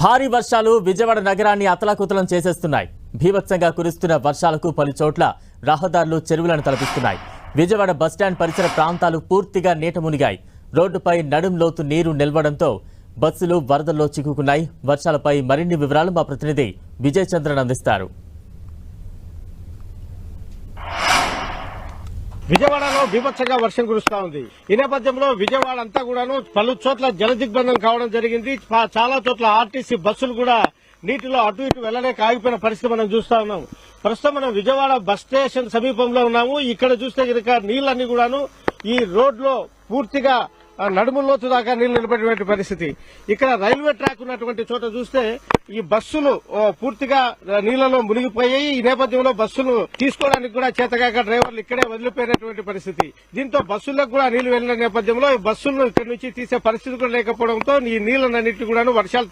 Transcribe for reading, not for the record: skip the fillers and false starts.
భారీ వర్షాలు విజయవాడ నగరాన్ని అతలాకుతలం చేసేస్తున్నాయి. భీభత్సంగా కురుస్తున్న వర్షాలకు పలు చోట్ల రహదారులు చెరువులను తలపిస్తున్నాయి. విజయవాడ బస్టాండ్ పరిసర ప్రాంతాలు పూర్తిగా నీట మునిగాయి. రోడ్డుపై నడుం లోతు నీరు నిల్వడంతో బస్సులు వరదల్లో చిక్కుకున్నాయి. వర్షాలపై మరిన్ని వివరాలు మా ప్రతినిధి విజయ్ చంద్రన్ అందిస్తారు. విజయవాడలో బీభత్సంగా వర్షం కురుస్తా ఉంది. ఈ నేపథ్యంలో విజయవాడ అంతా కూడాను పలు చోట్ల జలదిగ్బంధం కావడం జరిగింది. చాలా చోట్ల ఆర్టీసీ బస్సులు కూడా నీటిలో అటు ఇటు వెళ్లలేక ఆగిపోయిన పరిస్థితి మనం చూస్తా ఉన్నాం. ప్రస్తుతం మనం విజయవాడ బస్ స్టేషన్ సమీపంలో ఉన్నాము. ఇక్కడ చూస్తే కనుక నీళ్లన్నీ కూడాను ఈ రోడ్లో పూర్తిగా నడుములోతు దాకా నీళ్లు నిలబడినటువంటి పరిస్థితి. ఇక్కడ రైల్వే ట్రాక్ ఉన్నటువంటి చోట చూస్తే ఈ బస్సులు పూర్తిగా నీళ్లలో మునిగిపోయాయి. ఈ నేపథ్యంలో బస్సులు తీసుకోవడానికి కూడా చేతగాక డ్రైవర్లు ఇక్కడే వదిలిపోయినటువంటి పరిస్థితి. దీంతో బస్సులకు కూడా నీళ్లు వెళ్లిన నేపథ్యంలో ఈ బస్సులను ఇక్కడి నుంచి తీసే పరిస్థితి కూడా లేకపోవడంతో ఈ నీళ్లన్నింటి కూడా వర్షాలు